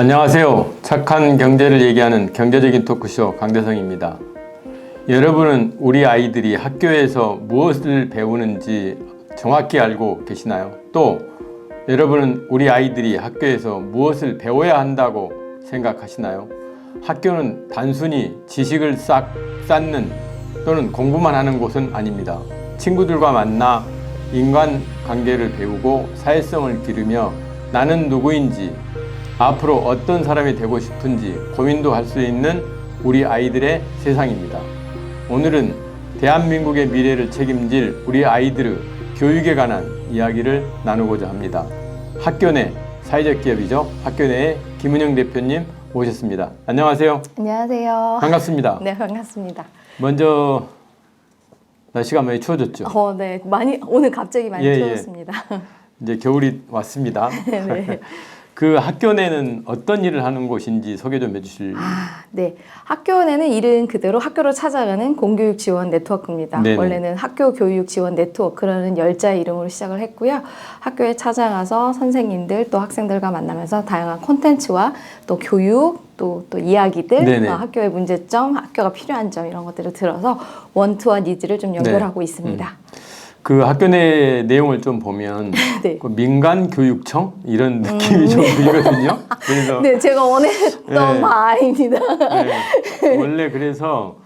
안녕하세요. 착한 경제를 얘기하는 경제적인 토크쇼 강대성입니다. 여러분은 우리 아이들이 학교에서 무엇을 배우는지 정확히 알고 계시나요? 또 여러분은 우리 아이들이 학교에서 무엇을 배워야 한다고 생각하시나요? 학교는 단순히 지식을 쌓는 또는 공부만 하는 곳은 아닙니다. 친구들과 만나 인간관계를 배우고 사회성을 기르며 나는 누구인지 앞으로 어떤 사람이 되고 싶은지 고민도 할 수 있는 우리 아이들의 세상입니다. 오늘은 대한민국의 미래를 책임질 우리 아이들의 교육에 관한 이야기를 나누고자 합니다. 학교 내 사회적 기업이죠. 학교 내의 김은영 대표님 모셨습니다. 안녕하세요. 안녕하세요. 반갑습니다. 네, 반갑습니다. 먼저 날씨가 많이 추워졌죠? 네, 오늘 갑자기 많이 추워졌습니다. 이제 겨울이 왔습니다. 네. 그 학교 내는 어떤 일을 하는 곳인지 소개 좀 해주실? 네. 학교 내는 일은 그대로 학교를 찾아가는 공교육 지원 네트워크입니다. 네네. 원래는 학교 교육 지원 네트워크라는 열자의 이름으로 시작을 했고요. 학교에 찾아가서 선생님들 또 학생들과 만나면서 다양한 콘텐츠와 또 교육 또 이야기들, 학교의 문제점, 학교가 필요한 점 이런 것들을 들어서 원투원 니즈를 좀 연결하고 있습니다. 그 학교 내 내용을 좀 보면 네. 그 민간교육청 이런 느낌이 좀 들거든요. 그래서 네, 제가 원했던 바입니다. 네. 원래 그래서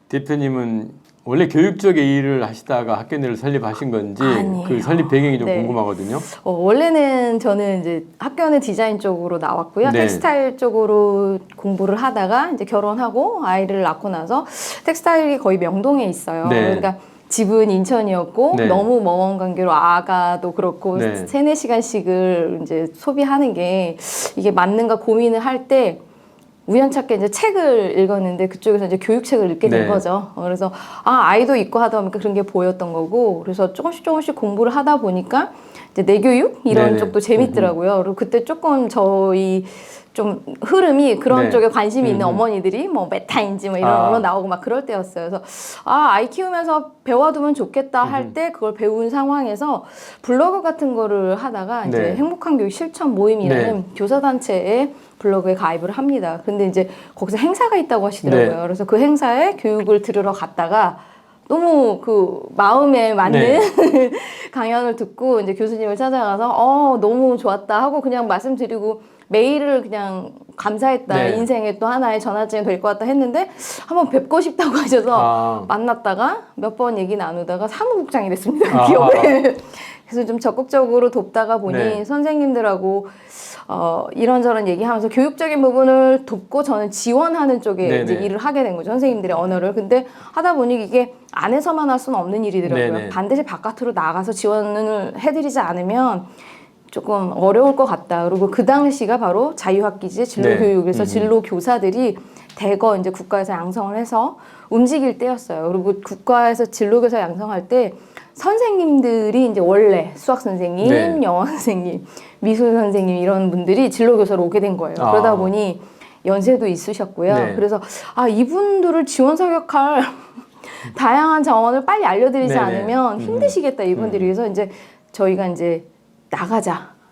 대표님은 원래 교육 쪽의 일을 하시다가 학교 내를 설립하신 건지 아니에요. 그 설립 배경이 좀 궁금하거든요. 원래는 저는 이제 학교는 디자인 쪽으로 나왔고요. 텍스타일 쪽으로 공부를 하다가 이제 결혼하고 아이를 낳고 나서 텍스타일이 거의 명동에 있어요. 그러니까 집은 인천이었고 너무 먼 관계로 아가도 그렇고 3-4시간씩을 이제 소비하는 게 이게 맞는가 고민을 할 때 우연찮게 이제 책을 읽었는데 그쪽에서 이제 교육책을 읽게 된 거죠. 그래서 아이도 있고 하다 보니까 그런 게 보였던 거고 그래서 조금씩 공부를 하다 보니까 이제 내교육 이런 쪽도 재밌더라고요. 그리고 그때 조금 저희 좀 흐름이 그런 쪽에 관심이 있는 어머니들이 뭐 메타인지 뭐 이런 거 나오고 막 그럴 때였어요. 그래서 아이 키우면서 배워두면 좋겠다 할 때 그걸 배운 상황에서 블로그 같은 거를 하다가 이제 행복한 교육 실천 모임이라는 교사단체에 블로그에 가입을 합니다. 근데 이제 거기서 행사가 있다고 하시더라고요. 그래서 그 행사에 교육을 들으러 갔다가 너무 그 마음에 맞는 강연을 듣고 이제 교수님을 찾아가서 너무 좋았다 하고 그냥 말씀드리고 메일을 그냥 감사했다. 인생의 또 하나의 전환점이 될 것 같다 했는데 한번 뵙고 싶다고 하셔서 만났다가 몇 번 얘기 나누다가 사무국장이 됐습니다. 기업에. 그래서 좀 적극적으로 돕다가 보니 선생님들하고 이런저런 얘기하면서 교육적인 부분을 돕고 저는 지원하는 쪽에 이제 일을 하게 된 거죠. 선생님들의 언어를. 근데 하다 보니 이게 안에서만 할 수는 없는 일이더라고요. 반드시 바깥으로 나가서 지원을 해드리지 않으면 조금 어려울 것 같다. 그리고 그 당시가 바로 자유학기제 진로교육에서 진로교사들이 대거 이제 국가에서 양성을 해서 움직일 때였어요. 그리고 국가에서 진로교사 양성할 때 선생님들이 이제 원래 수학 선생님, 영어 선생님, 미술 선생님 이런 분들이 진로교사로 오게 된 거예요. 그러다 보니 연세도 있으셨고요. 그래서 이분들을 지원 사격할 다양한 자원을 빨리 알려드리지 않으면 힘드시겠다 이분들이. 그래서 이제 저희가 이제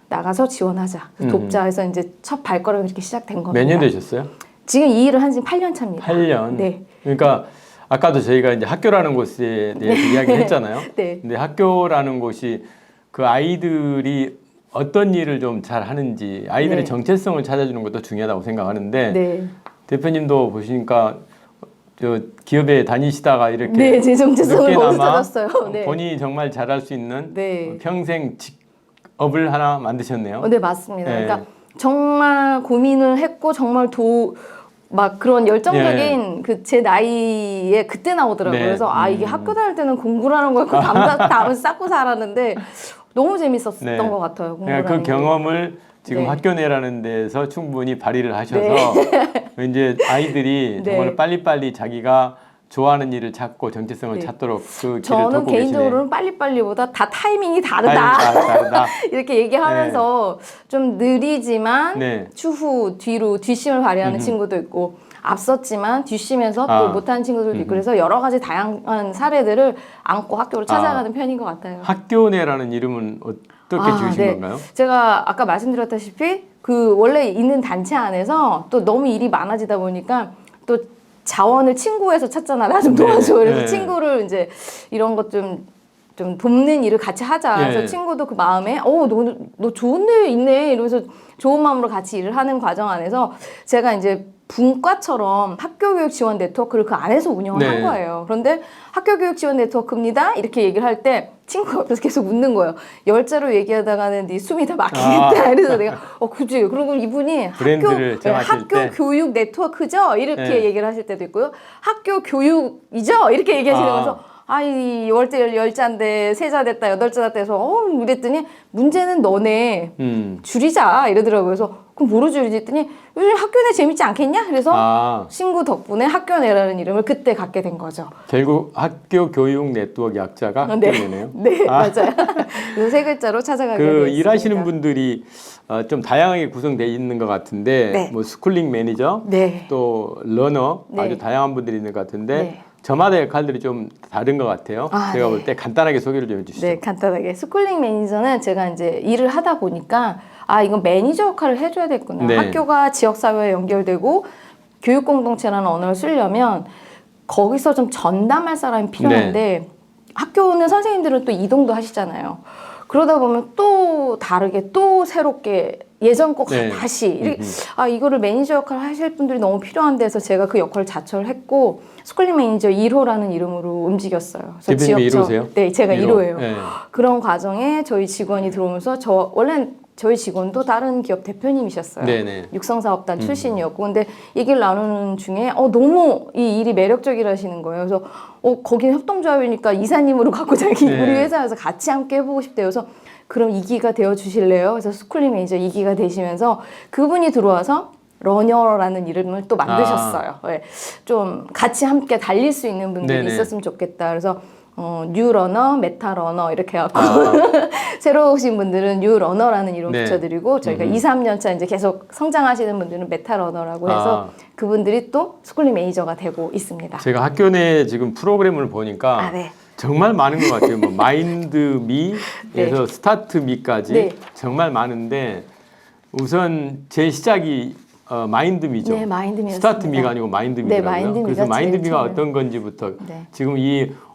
나가서 지원하자. 돕자 해서 이제 첫 발걸음이 이렇게 시작된 겁니다. 몇 년 되셨어요? 지금 이 일을 한 지 8년 차입니다. 8년? 네. 그러니까 아까도 저희가 이제 학교라는 곳에 대해서 이야기를 했잖아요. 근데 학교라는 곳이 그 아이들이 어떤 일을 좀 잘 하는지 아이들의 정체성을 찾아주는 것도 중요하다고 생각하는데 대표님도 보시니까 저 기업에 다니시다가 이렇게 제 정체성을 거기서 찾았어요. 본인이 정말 잘할 수 있는 평생 직업을 하나 만드셨네요. 네, 맞습니다. 그러니까 정말 고민을 했고 정말 막 그런 열정적인 그 제 나이에 그때 나오더라고요. 그래서 이게 학교 다닐 때는 공부라는 걸 담을 쌓고 살았는데 너무 재밌었던 것 같아요. 그 경험을 지금 학교 내라는 데서 충분히 발휘를 하셔서 이제 아이들이 정말 빨리빨리 자기가 좋아하는 일을 찾고 정체성을 찾도록 그 길을 저는 개인적으로는 빨리빨리보다 다 타이밍이 다르다. 이렇게 얘기하면서 좀 느리지만 추후 뒤로 뒷심을 발휘하는 친구도 있고 앞섰지만 뒤쉬면서 아. 또 못하는 친구들도 있고 그래서 여러 가지 다양한 사례들을 안고 학교를 찾아가는 편인 것 같아요. 학교내라는 이름은 어떻게 지으신 건가요? 제가 아까 말씀드렸다시피 그 원래 있는 단체 안에서 또 너무 일이 많아지다 보니까 또 자원을 친구에서 찾잖아. 나 좀 도와줘. 그래서 친구를 이제 이런 것 좀 돕는 일을 같이 하자. 그래서 친구도 그 마음에 너 좋은 일 있네 이러면서 좋은 마음으로 같이 일을 하는 과정 안에서 제가 이제 분과처럼 학교교육 지원 네트워크를 그 안에서 운영을 한 거예요. 그런데 학교교육 지원 네트워크입니다 이렇게 얘기를 할 때 친구가 옆에서 계속 웃는 거예요. 열자로 얘기하다가는 네 숨이 다 막히겠다. 그래서 내가 그치. 그리고 이분이 학교 교육 네트워크죠 이렇게 얘기를 하실 때도 있고요. 학교 교육이죠 이렇게 얘기하시는 거여서 이 열자인데 세자 됐다 여덟자 됐다 해서 이랬더니 문제는 너네 줄이자 이러더라고요. 그래서 그럼 뭐로 줄이지 했더니 요즘 학교내 재밌지 않겠냐? 그래서 친구 덕분에 학교내라는 이름을 그때 갖게 된 거죠. 결국 학교 교육 네트워크 약자가 학교내네요. 네, 맞아요. 그래서 세 글자로 찾아가게 됐습니다. 일하시는 분들이 좀 다양하게 구성되어 있는 것 같은데 뭐 스쿨링 매니저, 또 러너 아주 다양한 분들이 있는 것 같은데 저마다 역할들이 좀 다른 것 같아요. 제가 볼 때 간단하게 소개를 좀 해주시죠. 네, 간단하게. 스쿨링 매니저는 제가 이제 일을 하다 보니까 이건 매니저 역할을 해줘야 되겠구나. 학교가 지역사회에 연결되고 교육 공동체라는 언어를 쓰려면 거기서 좀 전담할 사람이 필요한데 학교는 선생님들은 또 이동도 하시잖아요. 그러다 보면 또 다르게 또 새롭게 예전 거 다시 이거를 매니저 역할을 하실 분들이 너무 필요한데 해서 제가 그 역할을 자처를 했고 스쿨링 매니저 1호라는 이름으로 움직였어요. 대표님이 1호세요? 네, 제가 1호예요. 그런 과정에 저희 직원이 들어오면서 원래는 저희 직원도 다른 기업 대표님이셨어요. 육성사업단 출신이었고 근데 얘기를 나누는 중에 너무 이 일이 매력적이라시는 거예요. 그래서 거기는 협동조합이니까 이사님으로 갖고 자기 우리 회사에서 같이 함께 해보고 싶대요. 그래서 그럼 2기가 되어 주실래요? 그래서 스쿨링 매니저 2기가 되시면서 그분이 들어와서 러너라는 이름을 또 만드셨어요. 좀 같이 함께 달릴 수 있는 분들이 있었으면 좋겠다. 그래서 뉴러너, 메타러너 이렇게 해갖고 새로 오신 분들은 뉴러너라는 이름 붙여드리고 저희가 2, 3년 차 이제 계속 성장하시는 분들은 메타러너라고 해서 그분들이 또 스쿨링 매니저가 되고 있습니다. 제가 학교 내 지금 프로그램을 보니까 정말 많은 것 같아요. 뭐 마인드미에서 스타트미까지 정말 많은데 우선 제 시작이 마인드미죠. 네, 마인드미였습니다. 스타트미가 아니고 마인드미더라고요. 그래서 마인드미가 어떤 건지부터 지금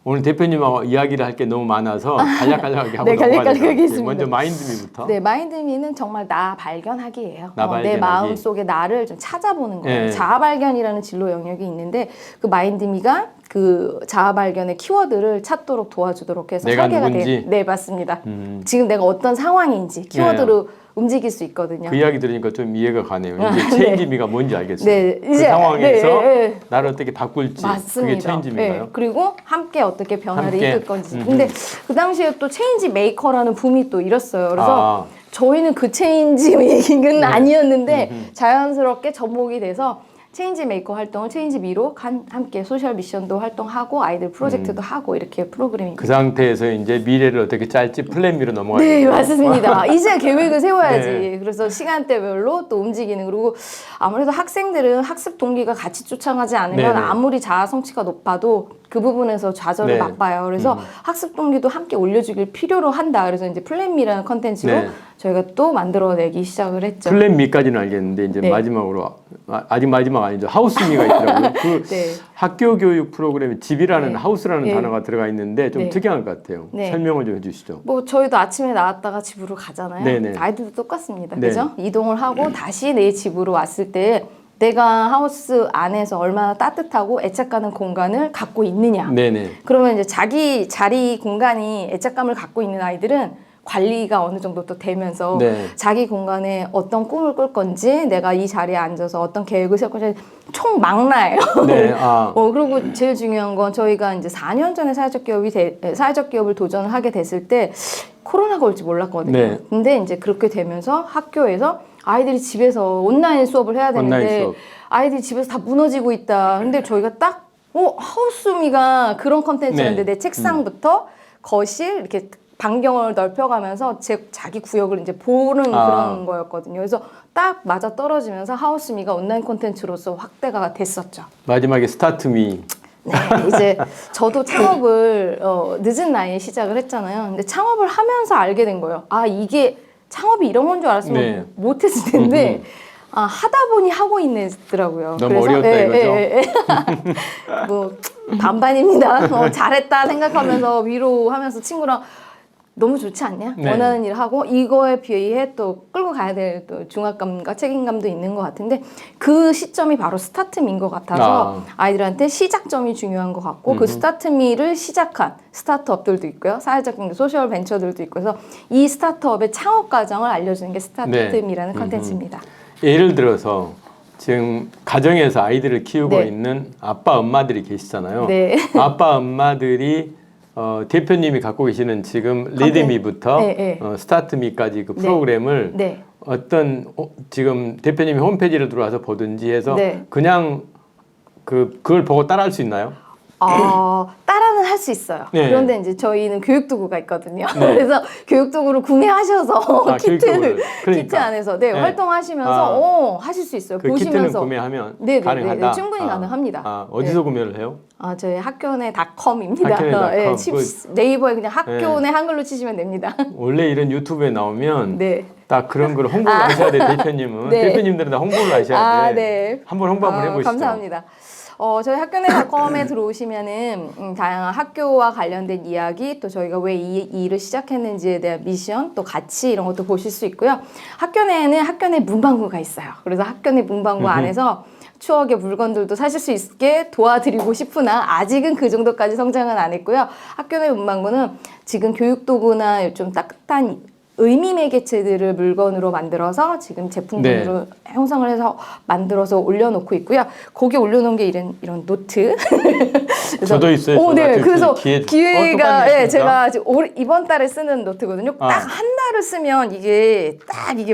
오늘 대표님하고 이야기를 할 게 너무 많아서 간략하게 하고 넘어가겠습니다. 먼저 마인드미부터. 네, 마인드미는 정말 나 발견하기예요. 내 마음 속에 나를 좀 찾아보는 거예요. 자아 발견이라는 진로 영역이 있는데 그 마인드미가 그 자아 발견의 키워드를 찾도록 도와주도록 해서 설계가 돼요. 네, 맞습니다. 지금 내가 어떤 상황인지 키워드로 움직일 수 있거든요. 그 이야기 들으니까 좀 이해가 가네요. 이제 체인지미가 뭔지 알겠어요. 그 상황에서 나를 어떻게 바꿀지 맞습니다. 그게 체인지미인가요? 그리고 함께 어떻게 변화를 이끌 건지. 근데 그 당시에 또 체인지 메이커라는 붐이 또 일었어요. 그래서 저희는 그 체인지 메이킹은 아니었는데 자연스럽게 접목이 돼서 체인지 메이커 활동을 체인지 미로 함께 소셜 미션도 활동하고 아이들 프로젝트도 하고 이렇게 프로그램입니다. 그 상태에서 이제 미래를 어떻게 짤지 플랜 B로 넘어가야 돼요. 네, 맞습니다. 이제 계획을 세워야지. 그래서 시간대별로 또 움직이는. 그리고 아무래도 학생들은 학습 동기가 같이 쫓아가지 않으면 아무리 자아 성취가 높아도 그 부분에서 좌절을 맛봐요. 그래서 학습 동기도 함께 올려주길 필요로 한다. 그래서 이제 플랜 B라는 컨텐츠로 저희가 또 만들어내기 시작을 했죠. 플랜 B까지는 알겠는데 이제 마지막으로 아직 마지막 아니죠. 하우스미가 있더라고요. 그 학교 교육 프로그램에 집이라는 하우스라는 단어가 들어가 있는데 좀 특이한 것 같아요. 설명을 좀 해주시죠. 뭐 저희도 아침에 나왔다가 집으로 가잖아요. 아이들도 똑같습니다. 그죠? 이동을 하고 다시 내 집으로 왔을 때 내가 하우스 안에서 얼마나 따뜻하고 애착가는 공간을 갖고 있느냐. 그러면 이제 자기 자리 공간이 애착감을 갖고 있는 아이들은 관리가 어느 정도 또 되면서 자기 공간에 어떤 꿈을 꿀 건지 내가 이 자리에 앉아서 어떤 계획을 세울 건지 총 막나예요. 그리고 제일 중요한 건 저희가 이제 4년 전에 사회적 기업을 도전을 하게 됐을 때 코로나가 올지 몰랐거든요. 근데 이제 그렇게 되면서 학교에서 아이들이 집에서 온라인 수업을 해야 되는데 아이들이 집에서 다 무너지고 있다. 근데 저희가 딱 하우스미가 그런 컨텐츠였는데 내 책상부터 거실 이렇게 반경을 넓혀가면서 자기 구역을 이제 보는 그런 거였거든요. 그래서 딱 맞아 떨어지면서 하우스미가 온라인 콘텐츠로서 확대가 됐었죠. 마지막에 스타트미. 네, 이제 저도 창업을 늦은 나이에 시작을 했잖아요. 근데 창업을 하면서 알게 된 거예요. 아, 이게 창업이 이런 건 줄 알았으면 네. 못했을 텐데 아, 하다 보니 하고 있더라고요. 너무 어려웠다 이거죠? 뭐 반반입니다. 잘했다 생각하면서 위로하면서 친구랑 너무 좋지 않냐? 네. 원하는 일을 하고 이거에 비해 또 끌고 가야 될 또 중압감과 책임감도 있는 것 같은데 그 시점이 바로 스타트미인 것 같아서 아이들한테 시작점이 중요한 것 같고 그 스타트미를 시작한 스타트업들도 있고요. 사회적 경제 소셜 벤처들도 있고 그래서 이 스타트업의 창업 과정을 알려주는 게 스타트미라는 컨텐츠입니다. 예를 들어서 지금 가정에서 아이들을 키우고 네. 있는 아빠 엄마들이 계시잖아요. 네. 아빠 엄마들이 대표님이 갖고 계시는 지금 리드미부터 네, 네. 스타트미까지 그 프로그램을 네. 어떤 지금 대표님이 홈페이지를 들어와서 보든지 해서 네. 그냥 그걸 보고 따라할 수 있나요? 따라는 할 수 있어요. 네. 그런데 이제 저희는 교육도구가 있거든요. 네. 그래서 교육도구를 구매하셔서 키트 그러니까. 안에서 네. 활동하시면서 하실 수 있어요. 그 보시면서 키트는 구매하면 네, 가능하다. 충분히 가능합니다. 어디서 구매를 해요? 저희 학교내닷컴입니다. 학교내.com. 네이버에 그냥 학교내 한글로 치시면 됩니다. 원래 이런 유튜브에 나오면 네. 딱 그런 걸 홍보를 하셔야 돼, 대표님은. 네. 대표님들은 다 홍보를 하셔야 돼. 네. 한번 홍보 한번 해보시죠. 감사합니다. 저희 학교내닷컴에 들어오시면은 다양한 학교와 관련된 이야기 또 저희가 왜 이 일을 시작했는지에 대한 미션 또 가치 이런 것도 보실 수 있고요. 학교내에는 학교내 문방구가 있어요. 그래서 학교내 문방구 안에서 추억의 물건들도 사실 수 있게 도와드리고 싶으나 아직은 그 정도까지 성장은 안 했고요. 학교내 문방구는 지금 교육도구나 좀 따뜻한 의미 매개체들을 물건으로 만들어서 지금 제품군으로 형성을 해서 만들어서 올려놓고 있고요. 거기 올려놓은 게 이런 노트. 저도 있어요. 네. 그래서 기회가 제가 이번 달에 쓰는 노트거든요. 딱 한 달을 쓰면 이게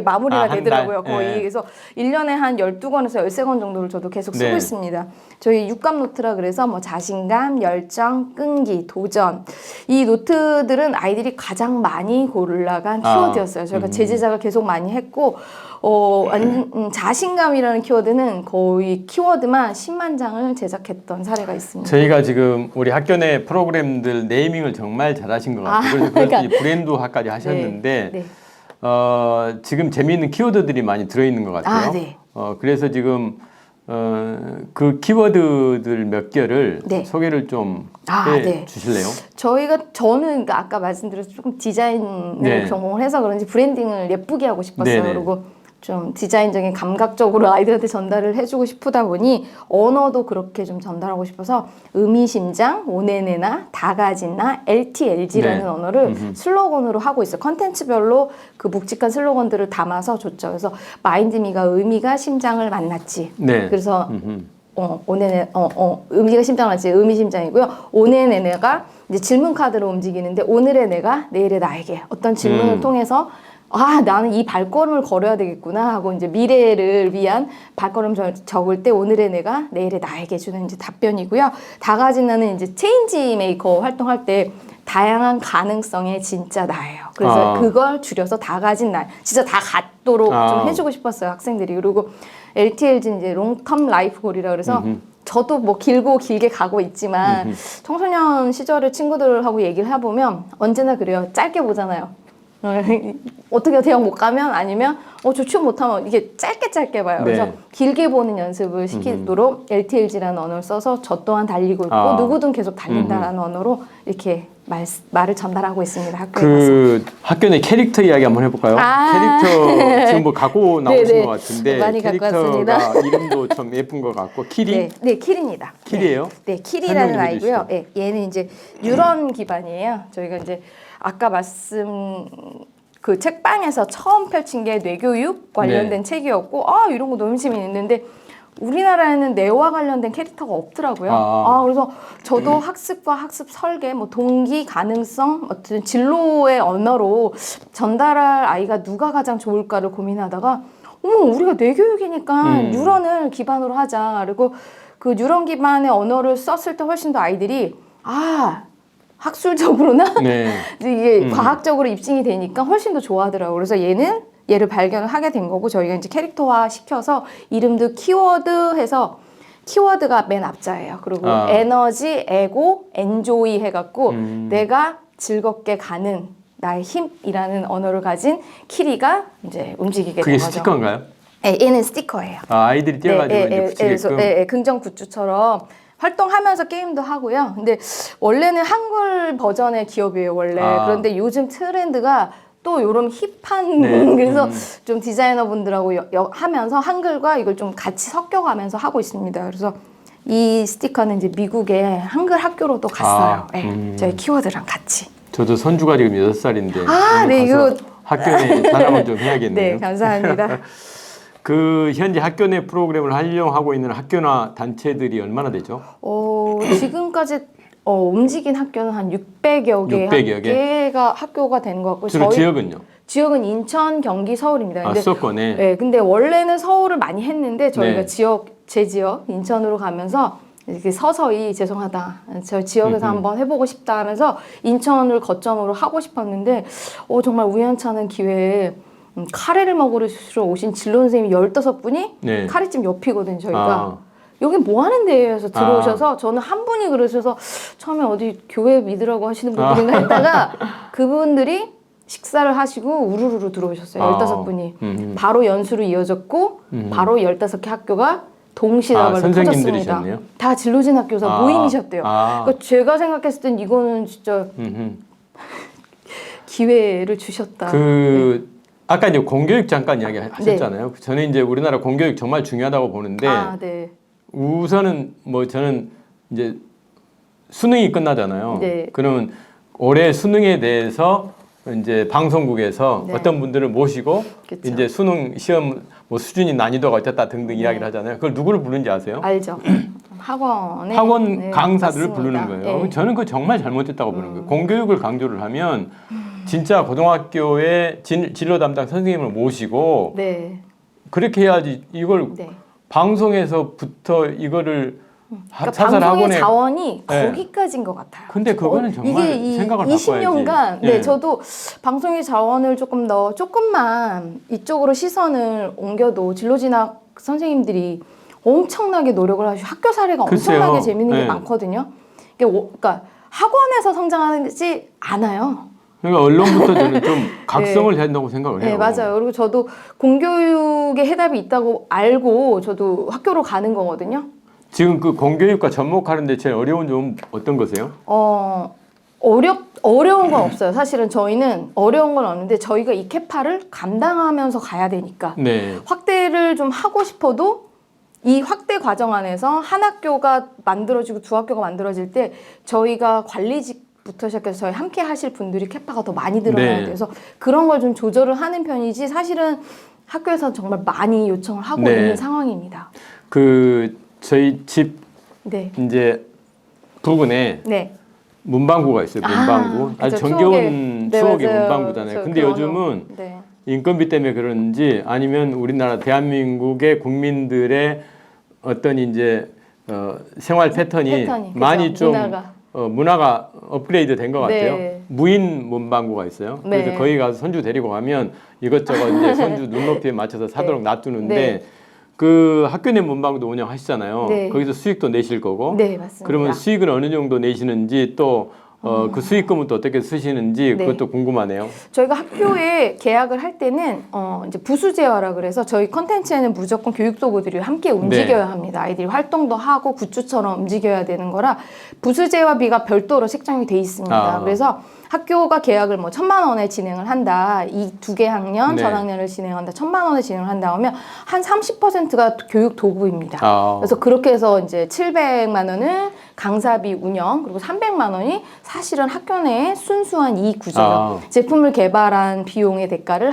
마무리가 되더라고요. 거의. 그래서 1년에 한 12권에서 13권 정도를 저도 계속 쓰고 있습니다. 저희 육감 노트라 그래서 뭐 자신감, 열정, 끈기, 도전. 이 노트들은 아이들이 가장 많이 골라간 키워드였어요. 저희가 제작을 계속 많이 했고 자신감이라는 키워드는 거의 키워드만 10만 장을 제작했던 사례가 있습니다. 저희가 지금 우리 학교 내 프로그램들 네이밍을 정말 잘하신 것 같아요. 그래서 브랜드화까지 하셨는데 지금 재미있는 키워드들이 많이 들어있는 것 같아요. 그래서 지금 그 키워드들 몇 개를 소개를 좀 해주실래요? 저는 아까 말씀드렸듯이 조금 디자인을 전공을 해서 그런지 브랜딩을 예쁘게 하고 싶었어요. 그리고 좀 디자인적인 감각적으로 아이들한테 전달을 해주고 싶다 보니 언어도 그렇게 좀 전달하고 싶어서 의미심장, 오네네나, 다가진나, LTLG라는 언어를 슬로건으로 하고 있어요. 컨텐츠별로 그 묵직한 슬로건들을 담아서 줬죠. 그래서 마인드미가 의미가 심장을 만났지. 그래서 의미가 심장을 만났지. 의미심장이고요. 오네네네가 이제 질문 카드로 움직이는데 오늘의 내가 내일의 나에게 어떤 질문을 통해서 나는 이 발걸음을 걸어야 되겠구나 하고 이제 미래를 위한 발걸음 적을 때 오늘의 내가 내일의 나에게 주는 이제 답변이고요. 다가진 나는 이제 체인지 메이커 활동할 때 다양한 가능성의 진짜 나예요. 그래서 그걸 줄여서 다가진 나. 진짜 다 갖도록 좀 해주고 싶었어요, 학생들이. 그리고 LTLG는 이제 롱텀 라이프 골이라 그래서 저도 뭐 길게 가고 있지만 청소년 시절의 친구들하고 얘기를 해보면 언제나 그래요. 짧게 보잖아요. 어떻게 대학 못 가면 아니면 저 취업 못하면 이게 짧게 봐요. 그래서 길게 보는 연습을 시키도록 LTLG라는 언어를 써서 저 또한 달리고 있고 누구든 계속 달린다라는 언어로 이렇게 말을 전달하고 있습니다. 학교에 가서. 학교 내 캐릭터 이야기 한번 해볼까요? 캐릭터 지금 뭐 갖고 나오신 것 같은데 많이 캐릭터가 이름도 좀 예쁜 것 같고 키리? 네, 키리입니다. 키리예요? 네, 키리라는 아이고요. 얘는 이제 뉴런 기반이에요. 저희가 이제 아까 그 책방에서 처음 펼친 게 뇌교육 관련된 책이었고 이런 거 너무 재미있는데 우리나라에는 뇌와 관련된 캐릭터가 없더라고요. 그래서 저도 학습과 학습 설계, 뭐 동기, 가능성, 어떤 진로의 언어로 전달할 아이가 누가 가장 좋을까를 고민하다가 우리가 뇌교육이니까 뉴런을 기반으로 하자. 그리고 그 뉴런 기반의 언어를 썼을 때 훨씬 더 아이들이 학술적으로나 네. 이게 과학적으로 입증이 되니까 훨씬 더 좋아하더라고요. 그래서 얘를 발견을 하게 된 거고 저희가 이제 캐릭터화 시켜서 이름도 키워드 해서 키워드가 맨 앞자예요. 그리고 에너지, 에고, 엔조이 해갖고 내가 즐겁게 가는 나의 힘이라는 언어를 가진 키리가 이제 움직이게 된 그게 거죠. 스티커인가요? 네, 얘는 스티커예요. 아이들이 띄어가지고 이제 붙이게끔. 네, 긍정 굿즈처럼 활동하면서 게임도 하고요. 근데 원래는 한글 버전의 기업이에요, 원래. 그런데 요즘 트렌드가 또 요런 힙한 그래서 좀 디자이너분들하고 하면서 한글과 이걸 좀 같이 섞여가면서 하고 있습니다. 그래서 이 스티커는 이제 미국의 한글 학교로도 갔어요. 네, 저희 키워드랑 같이. 저도 선주가 지금 6살인데 네, 이거 학교에 자랑을 좀 해야겠네요. 네, 감사합니다. 그 현재 학교 내 프로그램을 활용하고 있는 학교나 단체들이 얼마나 되죠? 지금까지 움직인 학교는 한 600여 개가 학교가 되는 것 같고 주로 지역은요? 지역은 인천, 경기, 서울입니다. 근데, 수도권에. 네, 근데 원래는 서울을 많이 했는데 저희가 네. 제 지역 인천으로 가면서 이렇게 서서히 죄송하다. 저 지역에서 한번 해보고 싶다 하면서 인천을 거점으로 하고 싶었는데 정말 우연찮은 기회에 카레를 먹으러 오신 진로 선생님이 15분이 네. 카레집 옆이거든요, 저희가. 여기 뭐 하는 데에서 들어오셔서 저는 한 분이 그러셔서 처음에 어디 교회 믿으라고 하시는 분들인가 했다가 그분들이 식사를 하시고 우르르 들어오셨어요. 15분이. 바로 연수로 이어졌고 바로 15개 학교가 동시다발로 터졌습니다. 선생님들이셨네요? 다 진로진 학교에서 모임이셨대요. 그러니까 제가 생각했을 땐 이거는 진짜 기회를 주셨다. 아까 이제 공교육 잠깐 이야기 하셨잖아요. 네. 저는 이제 우리나라 공교육 정말 중요하다고 보는데 네. 우선은 저는 이제 수능이 끝나잖아요. 네. 그러면 올해 수능에 대해서 이제 방송국에서 네. 어떤 분들을 모시고 그쵸. 이제 수능 시험 수준이 난이도가 어쨌다 등등 이야기를 하잖아요. 그걸 누구를 부르는지 아세요? 알죠. 학원에 학원 강사들을 맞습니다. 부르는 거예요. 네. 저는 그거 정말 잘못됐다고 보는 거예요. 공교육을 강조를 하면 진짜 고등학교의 진로 담당 선생님을 모시고 네. 그렇게 해야지 이걸 방송에서부터 이거를 그러니까 사설 방송의 학원에 자원이 거기까지인 것 같아요. 근데 그거는 정말 이게 생각을 20년간 바꿔야지. 저도 방송의 자원을 조금만 이쪽으로 시선을 옮겨도 진로진학 선생님들이 엄청나게 노력을 하시고 학교 사례가 글쎄요. 엄청나게 재밌는 게 많거든요. 그러니까 학원에서 성장하지 않아요. 그러니까 언론부터 저는 좀 각성을 해야 된다고 생각을 해요. 네, 맞아요. 그리고 저도 공교육의 해답이 있다고 알고 저도 학교로 가는 거거든요. 지금 그 공교육과 접목하는데 제일 어려운 점은 어떤 거세요? 어려운 건 없어요. 사실은 저희는 어려운 건 없는데 저희가 이 캐파를 감당하면서 가야 되니까 확대를 좀 하고 싶어도 이 확대 과정 안에서 한 학교가 만들어지고 두 학교가 만들어질 때 저희가 관리직부터 시작해서 저희 함께 하실 분들이 캐파가 더 많이 들어가야 돼서 그런 걸 좀 조절을 하는 편이지 사실은 학교에서 정말 많이 요청을 하고 있는 상황입니다. 저희 집 이제 부근에 문방구가 있어요. 문방구. 아주 정겨운 추억의 문방구잖아요. 근데 요즘은 인건비 때문에 그런지 아니면 우리나라 대한민국의 국민들의 어떤 이제 생활 패턴이 많이 좀 문화가 업그레이드 된 것 같아요. 무인 문방구가 있어요. 그래서 거기 가서 손주 데리고 가면 이것저것 이제 손주 눈높이에 맞춰서 사도록 놔두는데 그 학교 내 문방구도 운영하시잖아요. 거기서 수익도 내실 거고. 맞습니다. 그러면 수익을 어느 정도 내시는지 또 그 수익금은 또 어떻게 쓰시는지 그것도 궁금하네요. 저희가 학교에 계약을 할 때는 이제 부수제화라 그래서 저희 컨텐츠에는 무조건 교육 도구들이 함께 움직여야 합니다. 아이들이 활동도 하고 굿즈처럼 움직여야 되는 거라 부수제화비가 별도로 책정이 돼 있습니다. 그래서 학교가 계약을 1,000만 원에 진행을 한다. 이 두 개 학년, 전학년을 진행한다. 1,000만 원에 진행을 한다 하면 한 30%가 교육 도구입니다. 그래서 그렇게 해서 이제 700만 원은 강사비 운영, 그리고 300만 원이 사실은 학교 내에 순수한 이익 구조예요. 제품을 개발한 비용의 대가를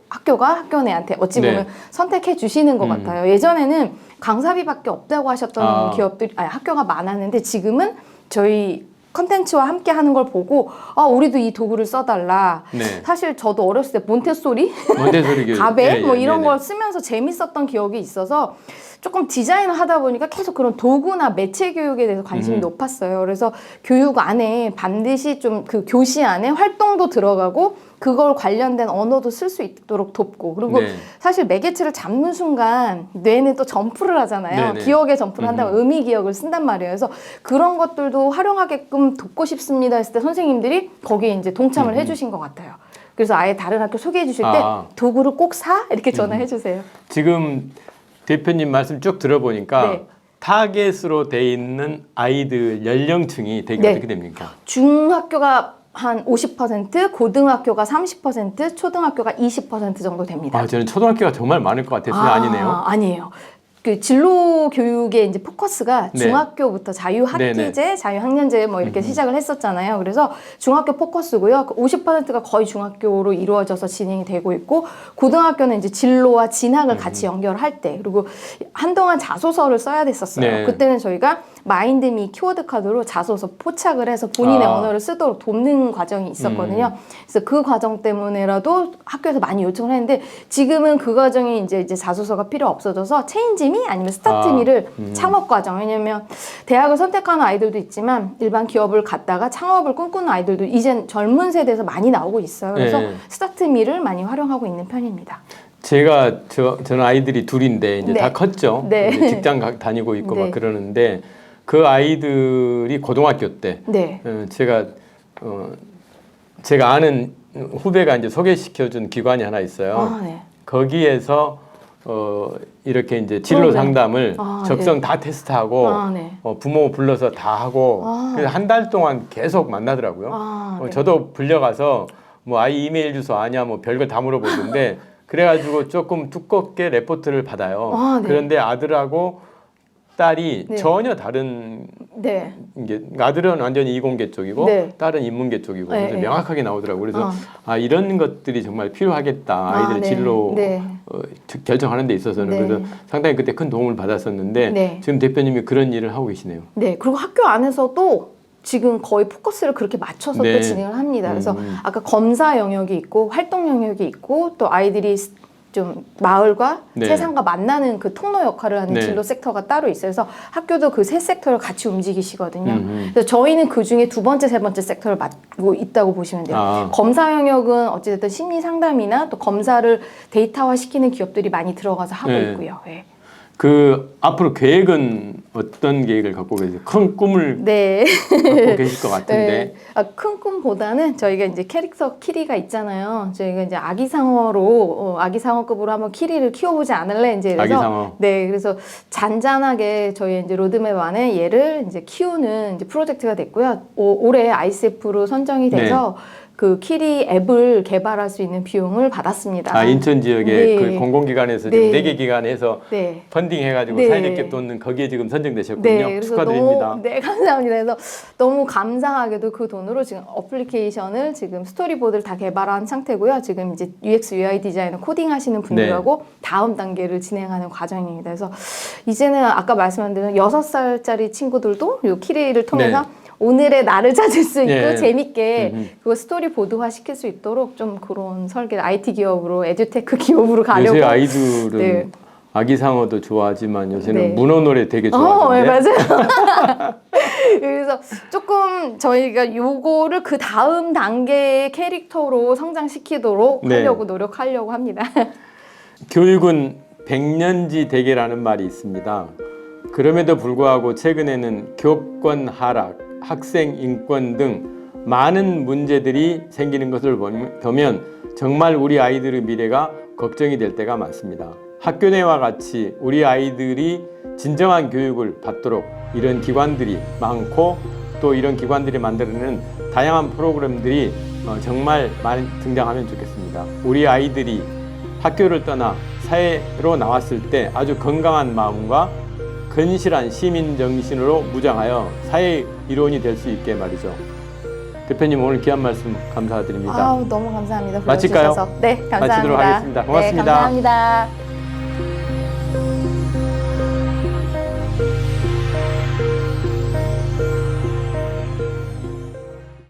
학교가 학교 내한테 어찌 보면 선택해 주시는 것 같아요. 예전에는 강사비밖에 없다고 하셨던 학교가 많았는데 지금은 저희 컨텐츠와 함께 하는 걸 보고 우리도 이 도구를 써달라. 사실 저도 어렸을 때 몬테소리 가베 이런 걸 쓰면서 재밌었던 기억이 있어서 조금 디자인을 하다 보니까 계속 그런 도구나 매체 교육에 대해서 관심이 높았어요. 그래서 교육 안에 반드시 좀 그 교시 안에 활동도 들어가고 그걸 관련된 언어도 쓸 수 있도록 돕고 그리고 네. 사실 매개체를 잡는 순간 뇌는 또 점프를 하잖아요. 네네. 기억에 점프를 한다면 의미 기억을 쓴단 말이에요. 그래서 그런 것들도 활용하게끔 돕고 싶습니다 했을 때 선생님들이 거기에 이제 동참을 해주신 것 같아요. 그래서 아예 다른 학교 소개해 주실 때 도구를 꼭 사? 이렇게 전화해 주세요. 지금 대표님 말씀 쭉 들어보니까 네. 타겟으로 돼 있는 아이들 연령층이 대개 네. 어떻게 됩니까? 중학교가 한 50%, 고등학교가 30%, 초등학교가 20% 정도 됩니다. 아, 저는 초등학교가 정말 많을 것 같아서 아니네요. 아니에요. 그 진로 교육의 이제 포커스가 네. 중학교부터 자유학기제, 네네. 자유학년제 뭐 이렇게 시작을 했었잖아요. 그래서 중학교 포커스고요. 50%가 거의 중학교로 이루어져서 진행이 되고 있고 고등학교는 이제 진로와 진학을 같이 연결할 때 그리고 한동안 자소서를 써야 됐었어요. 네. 그때는 저희가 마인드미 키워드 카드로 자소서 포착을 해서 본인의 언어를 쓰도록 돕는 과정이 있었거든요. 그래서 그 과정 때문에라도 학교에서 많이 요청을 했는데 지금은 그 과정이 이제 자소서가 필요 없어져서 체인지미 아니면 스타트미를 창업 과정. 왜냐면 대학을 선택하는 아이들도 있지만 일반 기업을 갔다가 창업을 꿈꾸는 아이들도 이젠 젊은 세대에서 많이 나오고 있어요. 그래서 네. 스타트미를 많이 활용하고 있는 편입니다. 저는 아이들이 둘인데 이제 네. 다 컸죠. 네. 이제 직장 다니고 있고 네. 막 그러는데 그 아이들이 고등학교 때 네. 제가 아는 후배가 이제 소개시켜준 기관이 하나 있어요. 네. 거기에서 이렇게 이제 진로 프로그램. 상담을 적성 네. 다 테스트하고 네. 부모 불러서 다 하고 그래서 한 달 동안 계속 만나더라고요. 네. 저도 불려가서 뭐 아이 이메일 주소 아냐 뭐 별걸 다 물어보던데 그래가지고 조금 두껍게 레포트를 받아요. 네. 그런데 아들하고 딸이 네. 전혀 다른 네. 이게 아들은 완전히 이공계 쪽이고 네. 딸은 인문계 쪽이고 네, 그래서 네. 명확하게 나오더라고요. 그래서 이런 것들이 정말 필요하겠다. 아이들의 네. 진로 네. 결정하는 데 있어서는 네. 그래서 상당히 그때 큰 도움을 받았었는데 네. 지금 대표님이 그런 일을 하고 계시네요. 네, 그리고 학교 안에서도 지금 거의 포커스를 그렇게 맞춰서 네. 또 진행을 합니다. 그래서 아까 검사 영역이 있고 활동 영역이 있고 또 아이들이 좀 마을과 네. 세상과 만나는 그 통로 역할을 하는 네. 진로 섹터가 따로 있어요. 그래서 학교도 그 세 섹터를 같이 움직이시거든요. 그래서 저희는 그 중에 두 번째, 세 번째 섹터를 맡고 있다고 보시면 돼요. 검사 영역은 어찌됐든 심리 상담이나 또 검사를 데이터화 시키는 기업들이 많이 들어가서 하고 네. 있고요. 네. 그 앞으로 계획은 어떤 계획을 갖고 계세요? 큰 꿈을 네. 갖고 계실 것 같은데. 네. 큰 꿈보다는 저희가 이제 캐릭터 키리가 있잖아요. 저희가 이제 아기 상어로 아기 상어급으로 한번 키리를 키워보지 않을래 이제 그래서 아기 상어. 네, 그래서 잔잔하게 저희 이제 로드맵 안에 얘를 이제 키우는 이제 프로젝트가 됐고요. 올해 ICF로 선정이 돼서 그 키리 앱을 개발할 수 있는 비용을 받았습니다. 인천 지역에 네. 그 공공기관에서 네. 지금 4개 기관에서 네. 펀딩 해가지고 네. 사이드캡 돕는 거기에 지금 선정되셨군요. 네, 그래서 축하드립니다. 너무, 네, 감사합니다. 그래서 너무 감사하게도 그 돈으로 지금 어플리케이션을 지금 스토리보드를 다 개발한 상태고요. 지금 이제 UX, UI 디자이너 코딩하시는 분들하고 다음 단계를 진행하는 과정입니다. 그래서 이제는 아까 말씀한 대로 6살짜리 친구들도 이 키리를 통해서 오늘의 나를 찾을 수 있고 재밌게 그거 스토리보드화 시킬 수 있도록 좀 그런 설계를 IT 기업으로 에듀테크 기업으로 가려고. 요새 아이들은 네. 아기 상어도 좋아하지만 요새는 네. 문어 노래 되게 네, 좋아하는데. 맞아요. 그래서 조금 저희가 요거를 그 다음 단계의 캐릭터로 성장시키도록 네. 하려고 노력하려고 합니다. 교육은 백년지 대계라는 말이 있습니다. 그럼에도 불구하고 최근에는 교권 하락, 학생 인권 등 많은 문제들이 생기는 것을 보면 정말 우리 아이들의 미래가 걱정이 될 때가 많습니다. 학교 내와 같이 우리 아이들이 진정한 교육을 받도록 이런 기관들이 많고 또 이런 기관들이 만들어내는 다양한 프로그램들이 정말 많이 등장하면 좋겠습니다. 우리 아이들이 학교를 떠나 사회로 나왔을 때 아주 건강한 마음과 건실한 시민 정신으로 무장하여 사회 일원이 될 수 있게 말이죠. 대표님 오늘 귀한 말씀 감사드립니다. 아우, 너무 감사합니다. 마칠까요? 불러주셔서. 네, 감사합니다. 마치도록 하겠습니다. 고맙습니다. 네, 감사합니다.